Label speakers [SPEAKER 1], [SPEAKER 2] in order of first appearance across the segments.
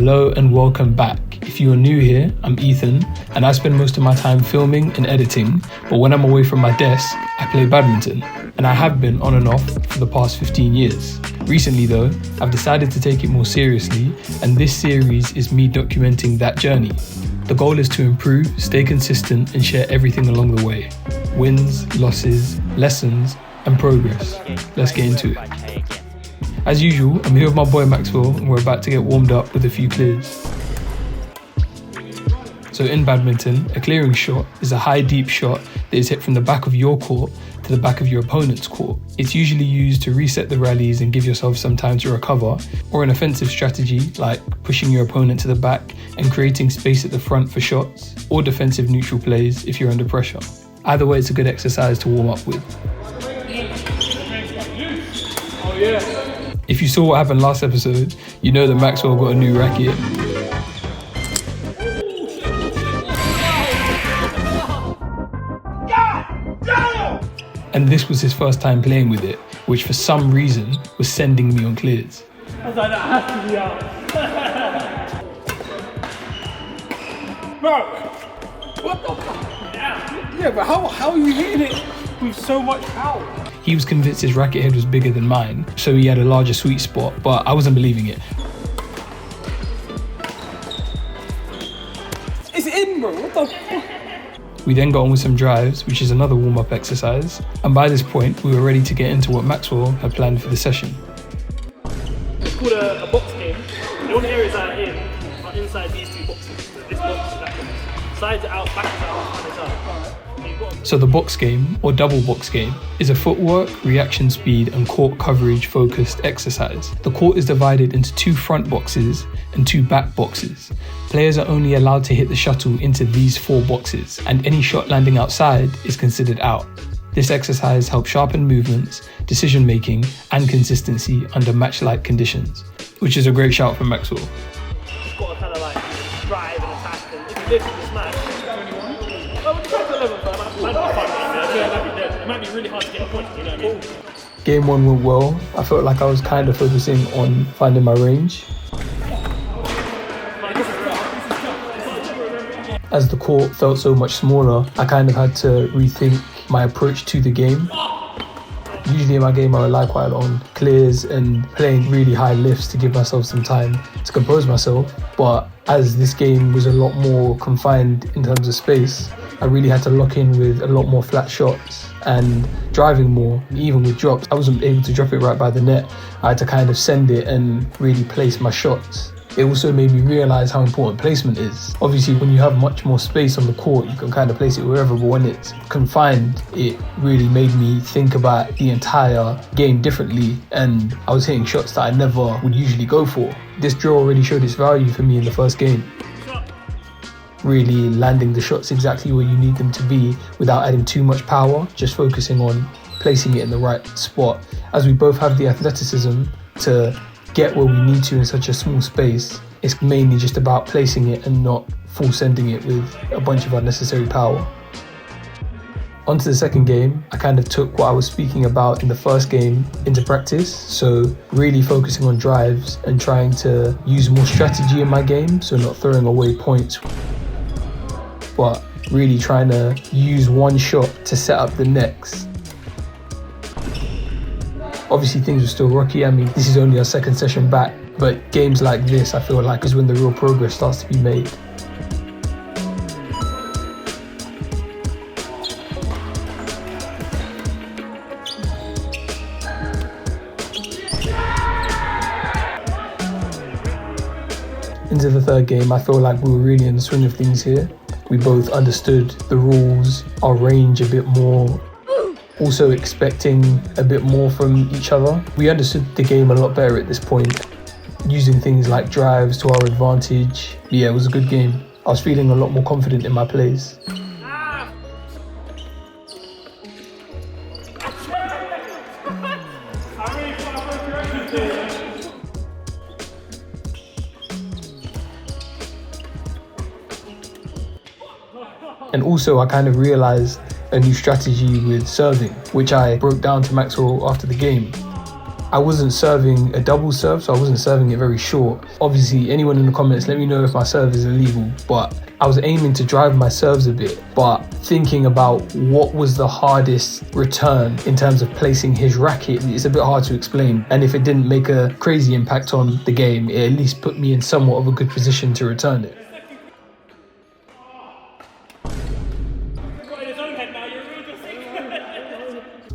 [SPEAKER 1] Hello and welcome back. If you are new here, I'm Ethan, and I spend most of my time filming and editing, but when I'm away from my desk, I play badminton, and I have been on and off for the past 15 years. Recently though, I've decided to take it more seriously, and this series is me documenting that journey. The goal is to improve, stay consistent, and share everything along the way. Wins, losses, lessons, and progress. Let's get into it. As usual, I'm here with my boy Maxwell, and we're about to get warmed up with a few clears. So in badminton, a clearing shot is a high deep shot that is hit from the back of your court to the back of your opponent's court. It's usually used to reset the rallies and give yourself some time to recover, or an offensive strategy like pushing your opponent to the back and creating space at the front for shots, or defensive neutral plays if you're under pressure. Either way, it's a good exercise to warm up with. Oh yeah. If you saw what happened last episode, you know that Maxwell got a new racket. And this was his first time playing with it, which for some reason was sending me on clears.
[SPEAKER 2] I was like, that has to be out. Bro, what the fuck? Yeah, but how are you hitting it with so much power?
[SPEAKER 1] He was convinced his racket head was bigger than mine, so he had a larger sweet spot, but I wasn't believing it.
[SPEAKER 2] It's in, bro, what the fuck?
[SPEAKER 1] We then got on with some drives, which is another warm-up exercise, and by this point, we were ready to get into what Maxwell had planned for the session.
[SPEAKER 2] It's called a box game. The only areas that are in are inside these two boxes. So this box and that box. Sides are out, back is out, front is out.
[SPEAKER 1] So the box game, or double box game, is a footwork, reaction speed, and court coverage focused exercise. The court is divided into 2 front boxes and 2 back boxes. Players are only allowed to hit the shuttle into these 4 boxes, and any shot landing outside is considered out. This exercise helps sharpen movements, decision making, and consistency under match-like conditions, which is a great shout from Maxwell.
[SPEAKER 2] You've got to kind of like drive and attack, and if you live in this match, it might be really hard to get a point, you know what I mean?
[SPEAKER 1] Game 1 went well. I felt like I was kind of focusing on finding my range. As the court felt so much smaller, I kind of had to rethink my approach to the game. Usually in my game I rely quite a lot on clears and playing really high lifts to give myself some time to compose myself, but as this game was a lot more confined in terms of space, I really had to lock in with a lot more flat shots and driving more. Even with drops, I wasn't able to drop it right by the net. I had to kind of send it and really place my shots. It also made me realize how important placement is. Obviously, when you have much more space on the court, you can kind of place it wherever, but when it's confined, it really made me think about the entire game differently, and I was hitting shots that I never would usually go for. This draw already showed its value for me in the first game. Really landing the shots exactly where you need them to be without adding too much power, just focusing on placing it in the right spot. As we both have the athleticism to get where we need to in such a small space, it's mainly just about placing it and not full sending it with a bunch of unnecessary power. On to the second game, I kind of took what I was speaking about in the first game into practice, so really focusing on drives and trying to use more strategy in my game, so not throwing away points, but really trying to use one shot to set up the next. Obviously things were still rocky. I mean, this is only our second session back, but games like this I feel like is when the real progress starts to be made. Into the third game, I feel like we were really in the swing of things here. We both understood the rules, our range a bit more, also expecting a bit more from each other. We understood the game a lot better at this point, using things like drives to our advantage. Yeah, it was a good game. I was feeling a lot more confident in my plays. And also I kind of realized a new strategy with serving, which I broke down to Maxwell after the game. I wasn't serving a double serve, so I wasn't serving it very short. Obviously, anyone in the comments, let me know if my serve is illegal, but I was aiming to drive my serves a bit, but thinking about what was the hardest return in terms of placing his racket, it's a bit hard to explain. And if it didn't make a crazy impact on the game, it at least put me in somewhat of a good position to return it.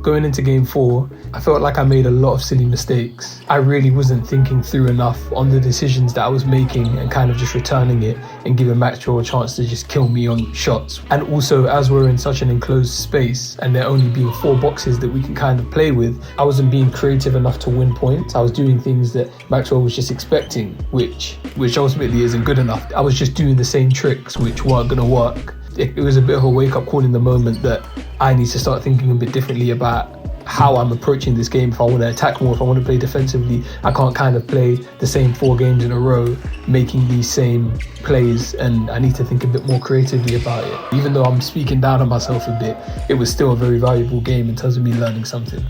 [SPEAKER 1] Going into game 4, I felt like I made a lot of silly mistakes. I really wasn't thinking through enough on the decisions that I was making and kind of just returning it and giving Maxwell a chance to just kill me on shots. And also, as we're in such an enclosed space and there only being 4 boxes that we can kind of play with, I wasn't being creative enough to win points. I was doing things that Maxwell was just expecting, which ultimately isn't good enough. I was just doing the same tricks which weren't going to work. It was a bit of a wake-up call in the moment that I need to start thinking a bit differently about how I'm approaching this game. If I want to attack more, if I want to play defensively, I can't kind of play the same 4 games in a row making these same plays, and I need to think a bit more creatively about it. Even though I'm speaking down on myself a bit, it was still a very valuable game in terms of me learning something.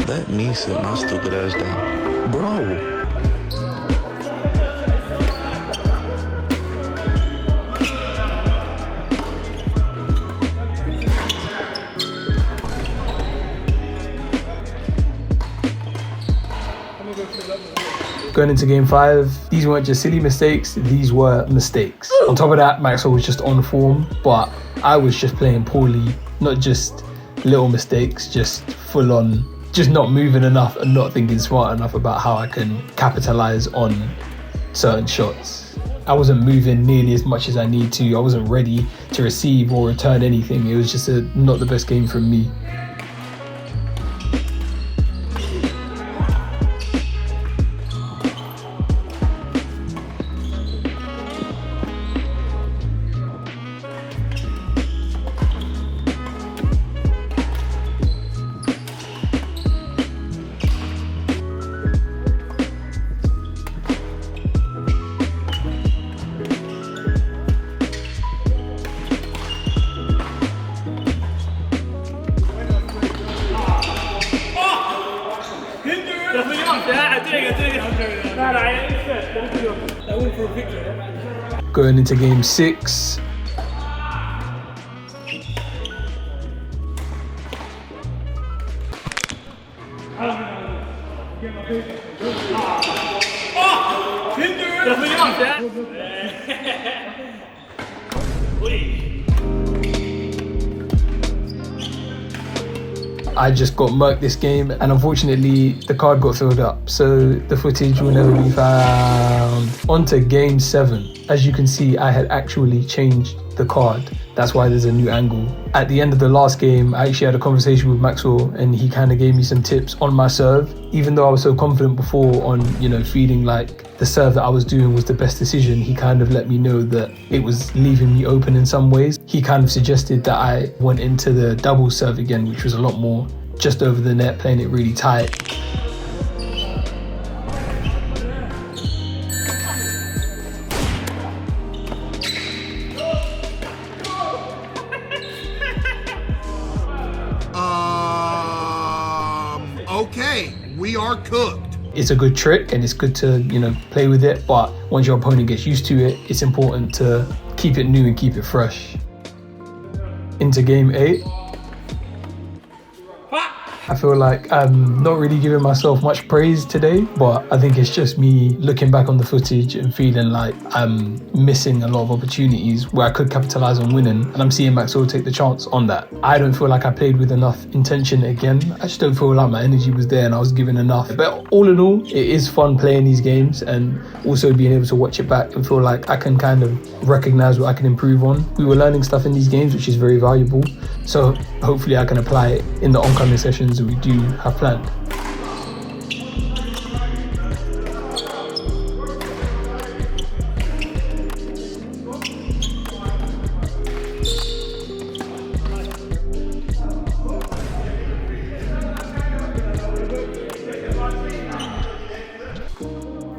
[SPEAKER 3] Let me sit my stupid ass down. Bro.
[SPEAKER 1] Going into game 5, these weren't just silly mistakes, these were mistakes. On top of that, Maxwell was just on form, but I was just playing poorly. Not just little mistakes, just full on, just not moving enough and not thinking smart enough about how I can capitalize on certain shots. I wasn't moving nearly as much as I need to. I wasn't ready to receive or return anything. It was just not the best game from me. Going into game 6, I just got murked this game, and unfortunately the card got filled up, so the footage will never be found. On to game 7. As you can see, I had actually changed the card. That's why there's a new angle. At the end of the last game, I actually had a conversation with Maxwell, and he kind of gave me some tips on my serve. Even though I was so confident before on, feeling like the serve that I was doing was the best decision, he kind of let me know that it was leaving me open in some ways. He kind of suggested that I went into the double serve again, which was a lot more just over the net, playing it really tight.
[SPEAKER 4] Okay, we are cooked.
[SPEAKER 1] It's a good trick and it's good to, play with it, but once your opponent gets used to it, it's important to keep it new and keep it fresh. Into game 8. I feel like I'm not really giving myself much praise today, but I think it's just me looking back on the footage and feeling like I'm missing a lot of opportunities where I could capitalize on winning, and I'm seeing Maxwell take the chance on that. I don't feel like I played with enough intention again. I just don't feel like my energy was there and I was giving enough. But all in all, it is fun playing these games and also being able to watch it back and feel like I can kind of recognize what I can improve on. We were learning stuff in these games, which is very valuable. So hopefully I can apply it in the oncoming sessions that we do have planned.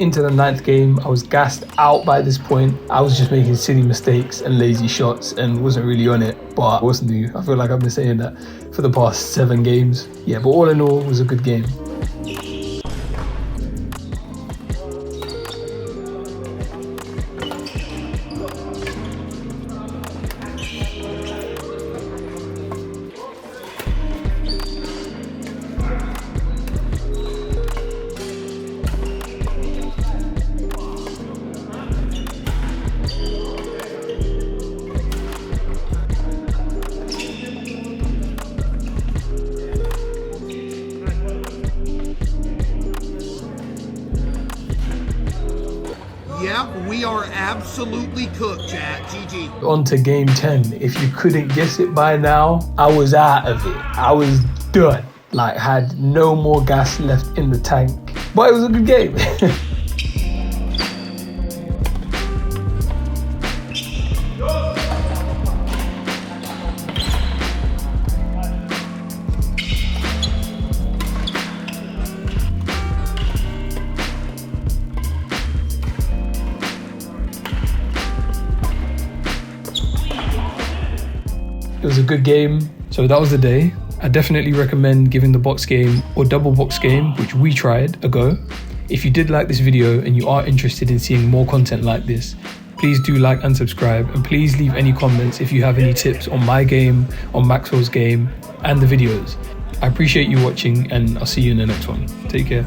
[SPEAKER 1] into the 9th game. I was gassed out by this point. I was just making silly mistakes and lazy shots and wasn't really on it. But what's new? I feel like I've been saying that for the past 7 games. Yeah, but all in all, it was a good game.
[SPEAKER 4] Yeah, we are absolutely cooked, chat. GG.
[SPEAKER 1] On to game 10. If you couldn't guess it by now, I was out of it. I was done. Like, had no more gas left in the tank. But it was a good game. It was a good game. So that was the day. I definitely recommend giving the box game or double box game, which we tried, a go. If you did like this video and you are interested in seeing more content like this, please do like and subscribe, and please leave any comments if you have any tips on my game, on Maxwell's game, and the videos. I appreciate you watching, and I'll see you in the next one. Take care.